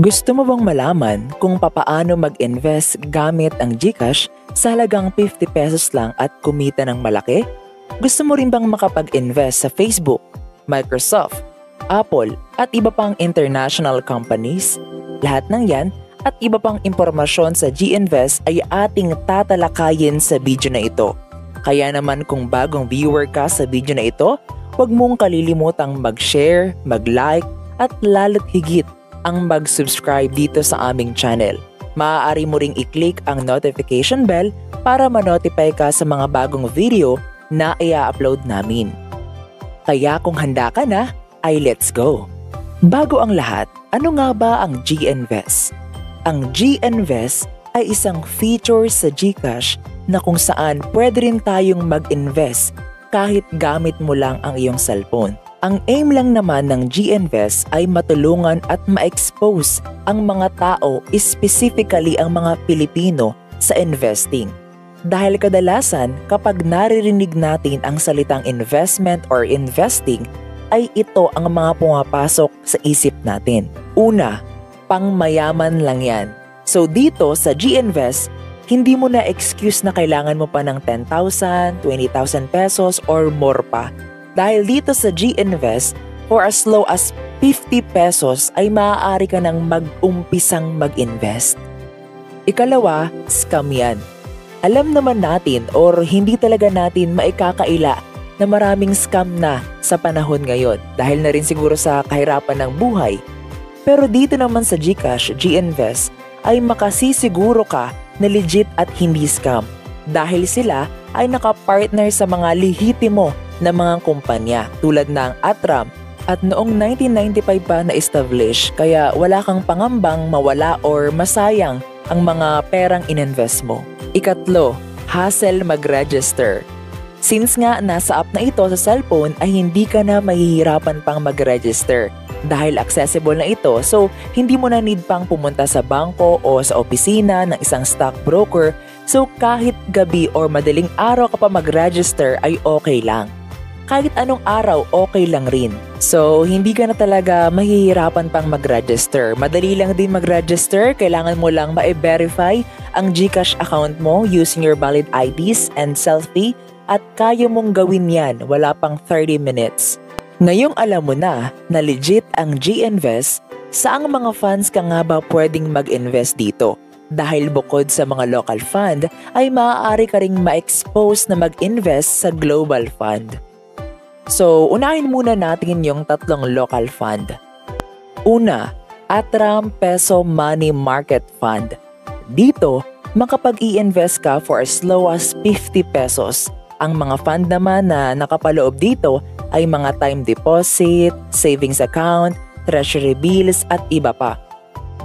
Gusto mo bang malaman kung papaano mag-invest gamit ang GCash sa halagang 50 pesos lang at kumita ng malaki? Gusto mo rin bang makapag-invest sa Facebook, Microsoft, Apple at iba pang international companies? Lahat ng yan at iba pang impormasyon sa GInvest ay ating tatalakayin sa video na ito. Kaya naman kung bagong viewer ka sa video na ito, huwag mong kalilimutang mag-share, mag-like at lalo't higit ang mag-subscribe dito sa aming channel. Maaari mo ring i-click ang notification bell para ma-notify ka sa mga bagong video na i-upload namin. Kaya kung handa ka na, ay let's go! Bago ang lahat, ano nga ba ang GInvest? Ang GInvest ay isang feature sa GCash na kung saan pwede rin tayong mag-invest kahit gamit mo lang ang iyong cellphone. Ang aim lang naman ng GInvest ay matulungan at ma-expose ang mga tao, specifically ang mga Pilipino, sa investing. Dahil kadalasan kapag naririnig natin ang salitang investment or investing, ay ito ang mga pumapasok sa isip natin. Una, pangmayaman lang yan. So dito sa GInvest, hindi mo na excuse na kailangan mo pa ng 10,000, 20,000 pesos or more pa. Dahil dito sa GInvest, for as low as 50 pesos ay maaari ka nang mag-umpisang mag-invest. Ikalawa, scam yan. Alam naman natin or hindi talaga natin maikakaila na maraming scam na sa panahon ngayon dahil na rin siguro sa kahirapan ng buhay. Pero dito naman sa GCash, GInvest, ay makasisiguro ka na legit at hindi scam dahil sila ay nakapartner sa mga lehitimo na mga kumpanya tulad ng Atram at noong 1995 pa na-establish kaya wala kang pangambang mawala or masayang ang mga perang ininvest mo. Ikatlo, hassle mag-register. Since nga nasa app na ito sa cellphone ay hindi ka na mahihirapan pang mag-register dahil accessible na ito so hindi mo na need pang pumunta sa bangko o sa opisina ng isang stockbroker so kahit gabi or madaling araw ka pa mag-register ay okay lang. Kahit anong araw, okay lang rin. So, hindi ka na talaga mahihirapan pang mag-register. Madali lang din mag-register. Kailangan mo lang ma-verify ang GCash account mo using your valid IDs and selfie at kaya mong gawin yan wala pang 30 minutes. Ngayong alam mo na legit ang GInvest, saang mga funds ka nga ba pwedeng mag-invest dito? Dahil bukod sa mga local fund, ay maaari ka ring ma-expose na mag-invest sa global fund. So, unahin muna natin yung tatlong local fund. Una, Atram Peso Money Market Fund. Dito, makapag-i-invest ka for as low as 50 pesos. Ang mga fund naman na nakapaloob dito ay mga time deposit, savings account, treasury bills at iba pa.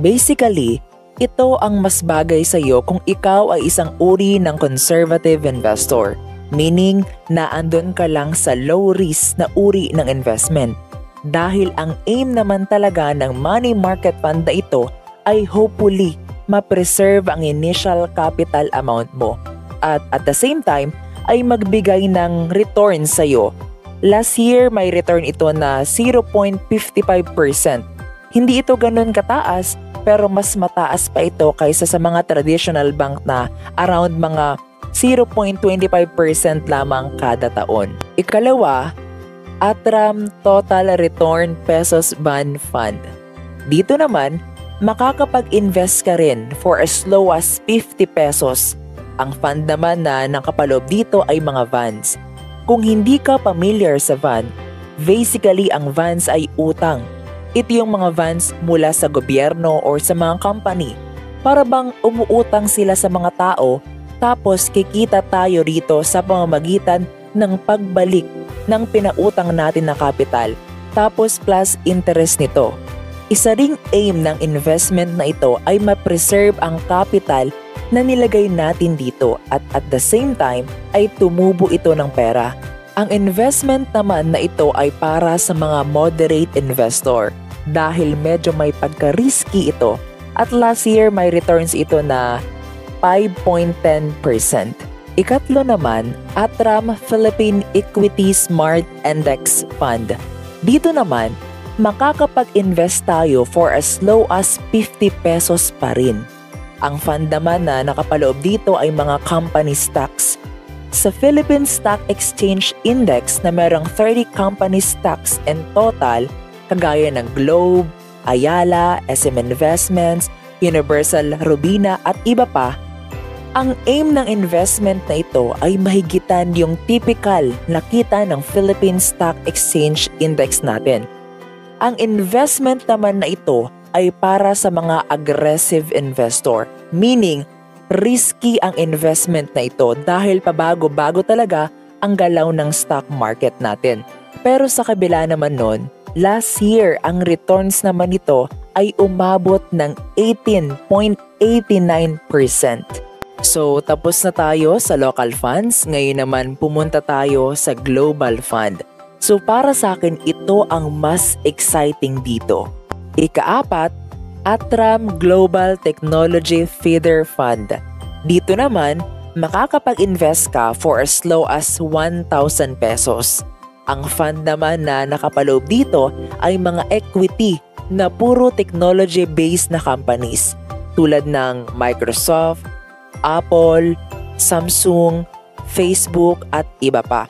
Basically, ito ang mas bagay sa iyo kung ikaw ay isang uri ng conservative investor. Meaning na andun ka lang sa low risk na uri ng investment. Dahil ang aim naman talaga ng money market fund na ito ay hopefully ma-preserve ang initial capital amount mo. At the same time ay magbigay ng return sa iyo. Last year may return ito na 0.55%. Hindi ito ganun kataas pero mas mataas pa ito kaysa sa mga traditional bank na around mga 0.25% lamang kada taon. Ikalawa, Atram Total Return Pesos Bond Fund. Dito naman, makakapag-invest ka rin for as low as 50 pesos. Ang fund naman na nakapaloob dito ay mga bonds. Kung hindi ka familiar sa bond, basically ang bonds ay utang. Ito yung mga bonds mula sa gobyerno or sa mga company. Para bang umuutang sila sa mga tao tapos kikita tayo rito sa pamamagitan ng pagbalik ng pinautang natin na kapital tapos plus interest nito. Isa ring aim ng investment na ito ay ma-preserve ang capital na nilagay natin dito at the same time ay tumubo ito ng pera. Ang investment naman na ito ay para sa mga moderate investor dahil medyo may pagka-risky ito at last year may returns ito na 5.10%. Ikatlo naman, Atram Philippine Equity Smart Index Fund. Dito naman, makakapag-invest tayo for as low as 50 pesos pa rin. Ang fund naman na nakapaloob dito ay mga company stocks. Sa Philippine Stock Exchange Index na merong 30 company stocks in total, kagaya ng Globe, Ayala, SM Investments, Universal Robina at iba pa, ang aim ng investment na ito ay mahigitan yung typical na kita ng Philippine Stock Exchange Index natin. Ang investment naman na ito ay para sa mga aggressive investor, meaning risky ang investment na ito dahil pabago-bago talaga ang galaw ng stock market natin. Pero sa kabila naman nun, last year ang returns naman nito ay umabot ng 18.89%. So tapos na tayo sa local funds, ngayon naman pumunta tayo sa global fund. So para sa akin ito ang mas exciting dito. Ika-4, Atram Global Technology Feeder Fund. Dito naman, makakapag-invest ka for as low as 1,000 pesos. Ang fund naman na nakapaloob dito ay mga equity na puro technology-based na companies tulad ng Microsoft, Apple, Samsung, Facebook at iba pa.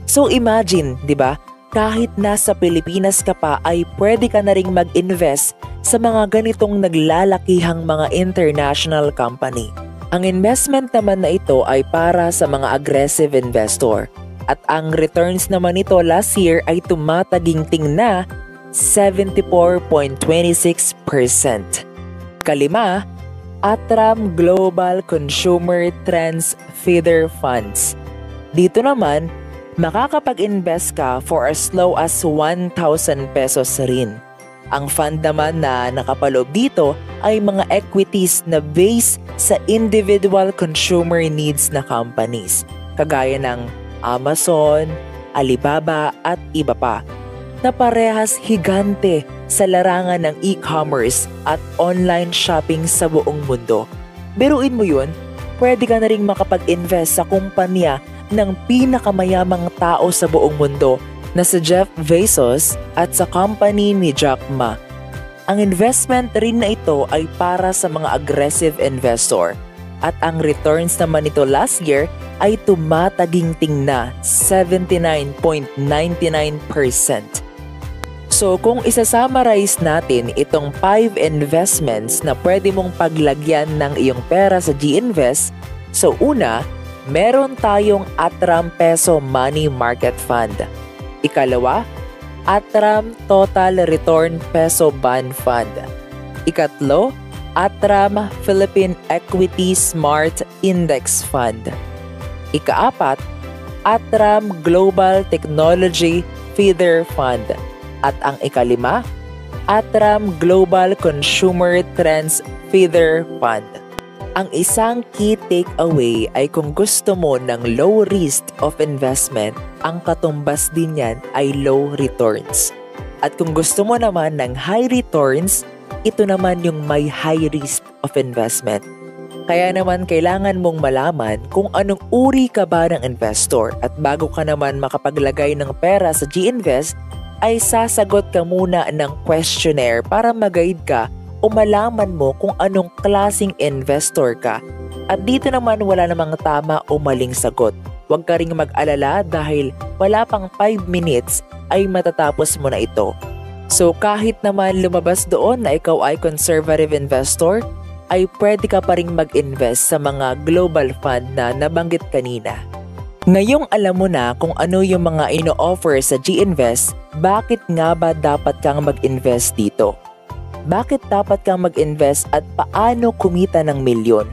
So imagine, di ba? Kahit nasa Pilipinas ka pa ay pwede ka na ring mag-invest sa mga ganitong naglalakihang mga international company. Ang investment naman na ito ay para sa mga aggressive investor at ang returns naman nito last year ay tumataginting na 74.26%. Kalima, Atram Global Consumer Trends Feeder Funds. Dito naman, makakapag-invest ka for as low as 1,000 pesos rin. Ang fund naman na nakapaloob dito ay mga equities na based sa individual consumer needs na companies, kagaya ng Amazon, Alibaba at iba pa, na parehas higante sa larangan ng e-commerce at online shopping sa buong mundo. Biruin mo yun, pwede ka na rin makapag-invest sa kumpanya ng pinakamayamang tao sa buong mundo na si Jeff Bezos at sa company ni Jack Ma. Ang investment rin na ito ay para sa mga aggressive investor at ang returns naman nito last year ay tumataginting na 79.99%. So kung isa-summarize natin itong 5 investments na pwede mong paglagyan ng iyong pera sa GInvest, so una, meron tayong Atram Peso Money Market Fund. Ikalawa, Atram Total Return Peso Bond Fund. Ikatlo, Atram Philippine Equity Smart Index Fund. Ikaapat, Atram Global Technology Feeder Fund. At ang ikalima, Atram Global Consumer Trends Feeder Fund. Ang isang key takeaway ay kung gusto mo ng low risk of investment, ang katumbas din yan ay low returns. At kung gusto mo naman ng high returns, ito naman yung may high risk of investment. Kaya naman kailangan mong malaman kung anong uri ka ba ng investor at bago ka naman makapaglagay ng pera sa GInvest, ay sasagot ka muna ng questionnaire para mag-guide ka o malaman mo kung anong klaseng investor ka. At dito naman wala namang tama o maling sagot. Huwag ka ring mag-alala dahil wala pang 5 minutes ay matatapos mo na ito. So kahit naman lumabas doon na ikaw ay conservative investor, ay pwede ka pa ring mag-invest sa mga global fund na nabanggit kanina. Ngayong alam mo na kung ano yung mga ino-offer sa GInvest, bakit nga ba dapat kang mag-invest dito? Bakit dapat kang mag-invest at paano kumita ng milyon?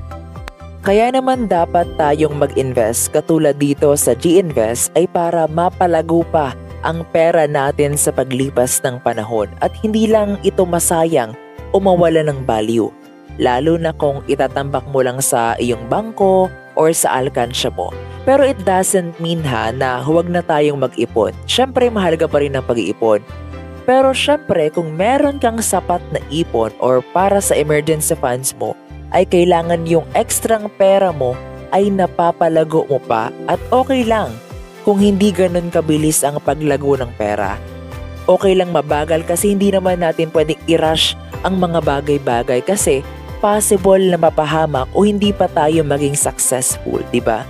Kaya naman dapat tayong mag-invest katulad dito sa GInvest ay para mapalago pa ang pera natin sa paglipas ng panahon at hindi lang ito masayang o mawala ng value. Lalo na kung itatambak mo lang sa iyong bangko or sa alkansya mo. Pero it doesn't mean na huwag na tayong mag-ipon. Syempre mahalaga pa rin ang pag-iipon. Pero syempre kung meron kang sapat na ipon or para sa emergency funds mo, ay kailangan yung ekstrang pera mo ay napapalago mo pa at okay lang kung hindi ganun kabilis ang paglago ng pera. Okay lang mabagal kasi hindi naman natin pwedeng i-rush ang mga bagay-bagay kasi possible na mapahamak o hindi pa tayo maging successful, di ba?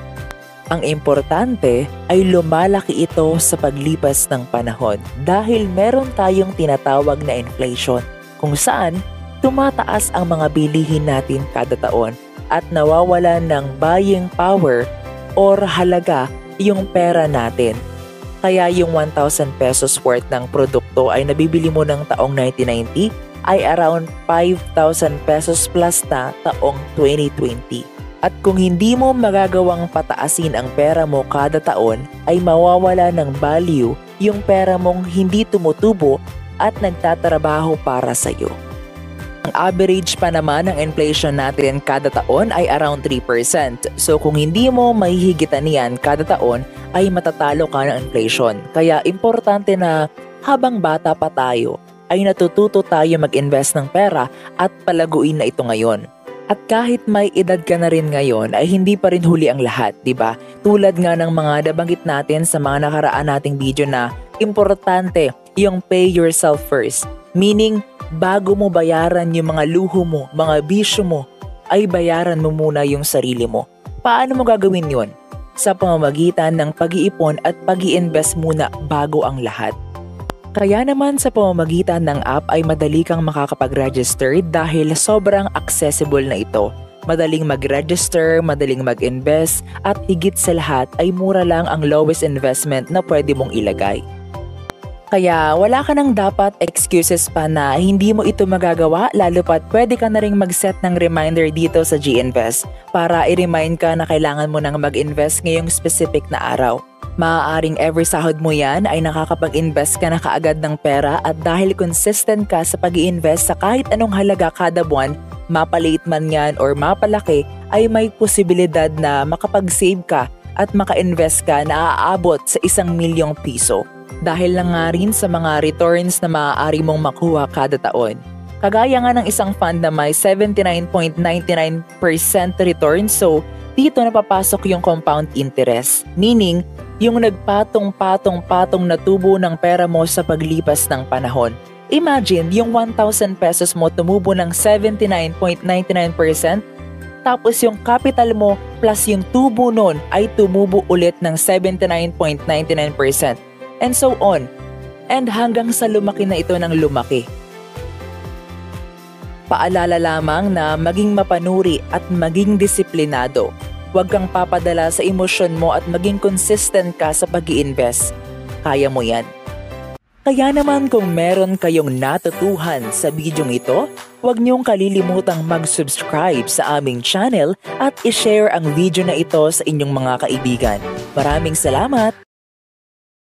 Ang importante ay lumalaki ito sa paglipas ng panahon dahil meron tayong tinatawag na inflation kung saan tumataas ang mga bilihin natin kada taon at nawawalan ng buying power or halaga yung pera natin. Kaya yung 1,000 pesos worth ng produkto ay nabibili mo ng taong 1990 ay around 5,000 pesos plus na taong 2020. At kung hindi mo magagawang pataasin ang pera mo kada taon ay mawawala ng value yung pera mong hindi tumutubo at nagtatrabaho para sa'yo. Ang average pa naman ng inflation natin kada taon ay around 3%. So kung hindi mo mahihigitan yan kada taon ay matatalo ka ng inflation. Kaya importante na habang bata pa tayo ay natututo tayo mag-invest ng pera at palaguin na ito ngayon. At kahit may edad ka na rin ngayon ay hindi pa rin huli ang lahat, di ba? Tulad nga ng mga nabanggit natin sa mga nakaraan nating video na importante yung pay yourself first. Meaning, bago mo bayaran yung mga luho mo, mga bisyo mo, ay bayaran mo muna yung sarili mo. Paano mo gagawin yun? Sa pamamagitan ng pag-iipon at pag-i-invest muna bago ang lahat. Kaya naman sa pamamagitan ng app ay madali kang makakapag-register dahil sobrang accessible na ito. Madaling mag-register, madaling mag-invest, at higit sa lahat ay mura lang ang lowest investment na pwede mong ilagay. Kaya wala ka nang dapat excuses pa na hindi mo ito magagawa lalo pat pwede ka na ring mag-set ng reminder dito sa GInvest para i-remind ka na kailangan mo nang mag-invest ngayong specific na araw. Maaaring every sahod mo yan ay nakakapag-invest ka na kaagad ng pera at dahil consistent ka sa pag-i-invest sa kahit anong halaga kada buwan, mapaliit man yan or mapalaki, ay may posibilidad na makapag-save ka at maka-invest ka na aabot sa 1,000,000 piso. Dahil lang nga rin sa mga returns na maaari mong makuha kada taon. Kagaya nga ng isang fund na may 79.99% return, so dito napapasok yung compound interest. Meaning, yung nagpatong-patong-patong na tubo ng pera mo sa paglipas ng panahon. Imagine, yung 1,000 pesos mo tumubo ng 79.99%, tapos yung capital mo plus yung tubo nun ay tumubo ulit ng 79.99%. And so on. And hanggang sa lumaki na ito ng lumaki. Paalala lamang na maging mapanuri at maging disiplinado. Huwag kang papadala sa emosyon mo at maging consistent ka sa pag-i-invest. Kaya mo yan. Kaya naman kung meron kayong natutuhan sa bidyong ito, huwag niyong kalilimutang mag-subscribe sa aming channel at i-share ang video na ito sa inyong mga kaibigan. Maraming salamat!